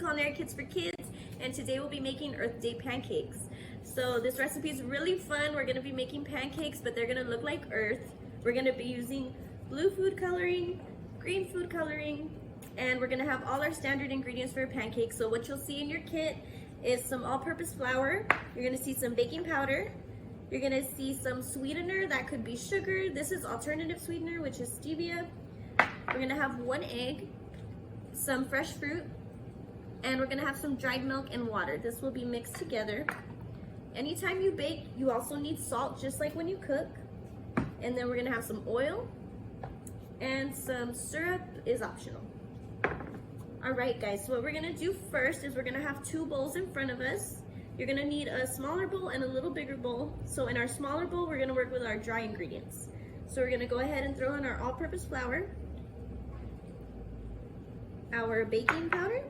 Culinary Kits for Kids, and today we'll be making Earth Day pancakes. So this recipe is really fun. We're gonna be making pancakes, but they're gonna look like Earth. We're gonna be using blue food coloring, green food coloring, and we're gonna have all our standard ingredients for a pancake. So what you'll see in your kit is some all-purpose flour. You're gonna see some baking powder. You're gonna see some sweetener, that could be sugar. This is alternative sweetener, which is stevia. We're gonna have 1 egg, some fresh fruit, and we're gonna have some dried milk and water. This will be mixed together. Anytime you bake, you also need salt, just like when you cook. And then we're gonna have some oil, and some syrup is optional. All right, guys, so what we're gonna do first is we're gonna have 2 bowls in front of us. You're gonna need a smaller bowl and a little bigger bowl. So in our smaller bowl, we're gonna work with our dry ingredients. So we're gonna go ahead and throw in our all-purpose flour, our baking powder,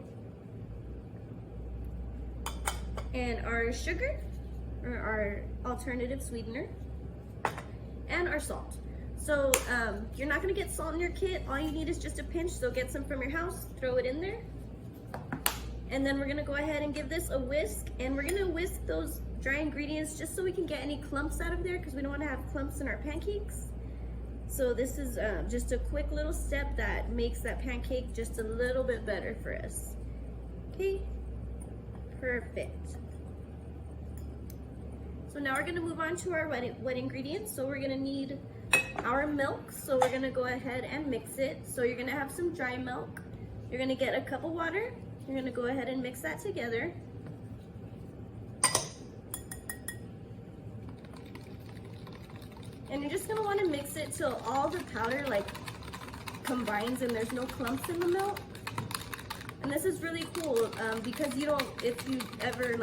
and our sugar, or our alternative sweetener, and our salt. So you're not gonna get salt in your kit. All you need is just a pinch, so get some from your house, throw it in there. And then we're gonna go ahead and give this a whisk, and we're gonna whisk those dry ingredients just so we can get any clumps out of there, because we don't wanna have clumps in our pancakes. So this is just a quick little step that makes that pancake just a little bit better for us. Okay, perfect. So now we're gonna move on to our wet ingredients. So we're gonna need our milk. So we're gonna go ahead and mix it. So you're gonna have some dry milk. You're gonna get a cup of water. You're gonna go ahead and mix that together. And you're just gonna wanna mix it till all the powder combines and there's no clumps in the milk. And this is really cool because if you ever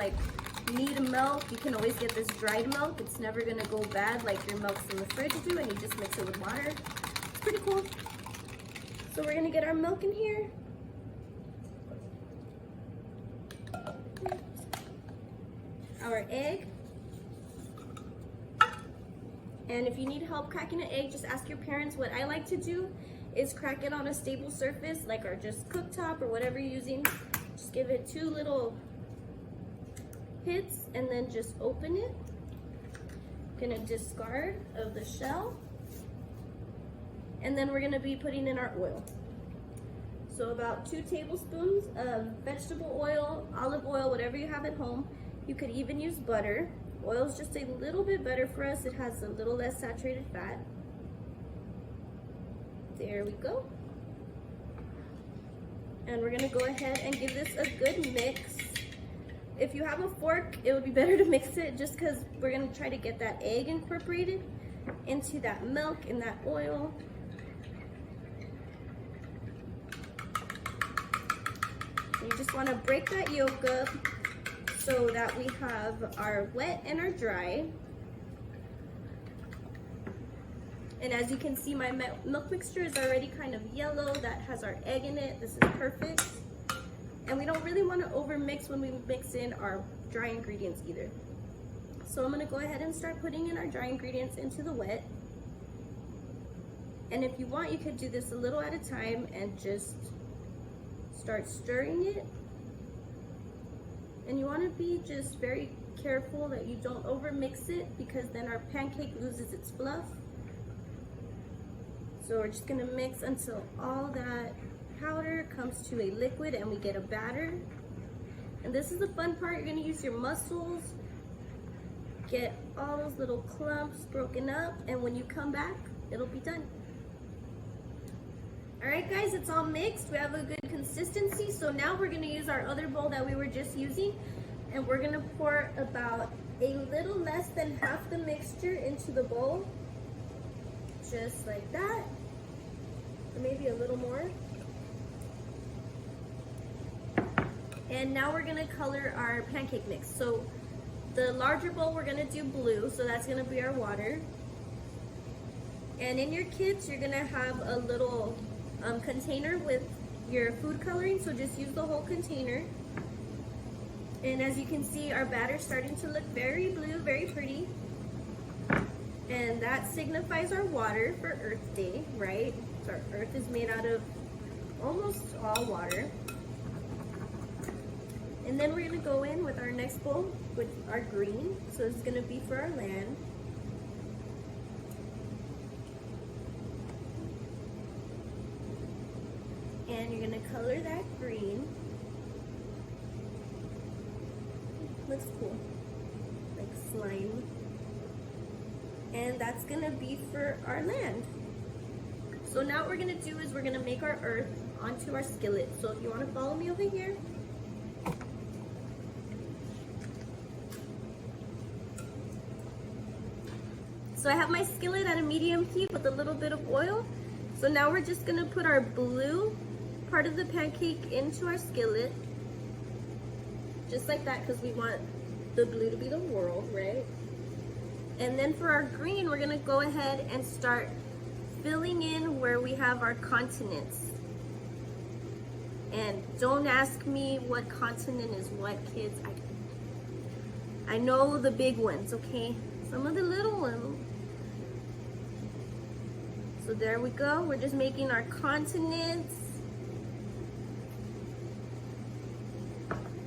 need milk, you can always get this dried milk. It's never gonna go bad like your milks in the fridge do, and you just mix it with water. It's pretty cool. So we're gonna get our milk in here. Our egg. And if you need help cracking an egg, just ask your parents. What I like to do is crack it on a stable surface, like our just cooktop or whatever you're using. Just give it 2 little hits and then just open it. Gonna discard of the shell. And then we're gonna be putting in our oil. So about 2 tablespoons of vegetable oil, olive oil, whatever you have at home. You could even use butter. Oil is just a little bit better for us. It has a little less saturated fat. There we go. And we're gonna go ahead and give this a good mix. If you have a fork, it would be better to mix it, just because we're gonna try to get that egg incorporated into that milk and that oil. You just wanna break that yolk up so that we have our wet and our dry. And as you can see, my milk mixture is already kind of yellow. That has our egg in it. This is perfect. And we don't really want to over mix when we mix in our dry ingredients either. So I'm going to go ahead and start putting in our dry ingredients into the wet. And if you want, you could do this a little at a time and just start stirring it. And you want to be just very careful that you don't over mix it, because then our pancake loses its fluff. So we're just going to mix until all that powder comes to a liquid and we get a batter. And this is the fun part. You're going to use your muscles, get all those little clumps broken up, and when you come back, it'll be done. All right, guys, it's all mixed. We have a good consistency. So now we're going to use our other bowl that we were just using, and we're going to pour about a little less than half the mixture into the bowl, just like that, or maybe a little more. And now we're going to color our pancake mix. So the larger bowl, we're going to do blue, so that's going to be our water. And in your kits, you're going to have a little container with your food coloring, so just use the whole container. And as you can see, our batter's starting to look very blue, very pretty. And that signifies our water for Earth Day, right? So our Earth is made out of almost all water. And then we're gonna go in with our next bowl with our green. So it's gonna be for our land. And you're gonna color that green. Looks cool, like slime. And that's gonna be for our land. So now what we're gonna do is we're gonna make our earth onto our skillet. So if you wanna follow me over here. So I have my skillet at a medium heat with a little bit of oil. So now we're just gonna put our blue part of the pancake into our skillet. Just like that, because we want the blue to be the world, right? And then for our green, we're gonna go ahead and start filling in where we have our continents. And don't ask me what continent is what, kids. I know the big ones, okay? Some of the little ones. So there we go. We're just making our continents.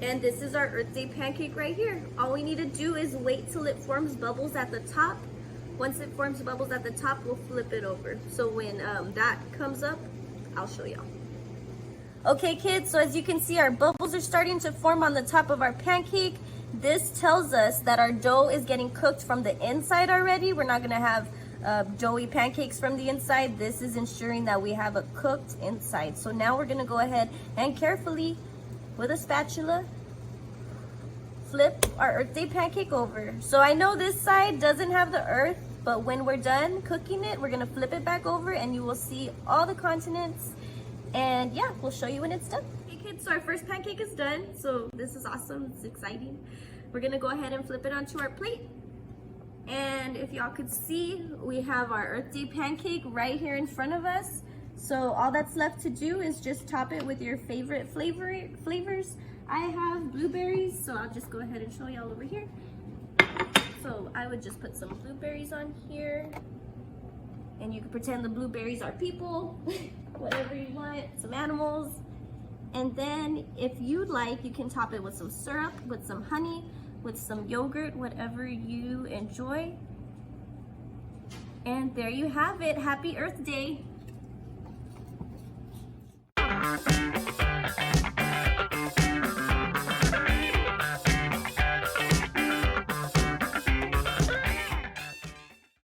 And this is our Earth Day pancake right here. All we need to do is wait till it forms bubbles at the top. Once it forms bubbles at the top, we'll flip it over. So when that comes up, I'll show y'all. Okay kids, so as you can see, our bubbles are starting to form on the top of our pancake. This tells us that our dough is getting cooked from the inside already. We're not gonna have doughy pancakes from the inside. This is ensuring that we have a cooked inside. So now we're gonna go ahead and carefully, with a spatula, flip our Earth Day pancake over. So I know this side doesn't have the earth, but when we're done cooking it, we're gonna flip it back over and you will see all the continents. And yeah, we'll show you when it's done. Okay kids, so our first pancake is done. So this is awesome, it's exciting. We're gonna go ahead and flip it onto our plate. And if y'all could see, we have our Earth Day pancake right here in front of us. So all that's left to do is just top it with your favorite flavors. I have blueberries, so I'll just go ahead and show y'all over here. So I would just put some blueberries on here. And you can pretend the blueberries are people, whatever you want, some animals. And then if you'd like, you can top it with some syrup, with some honey, with some yogurt, whatever you enjoy. And there you have it. Happy Earth Day.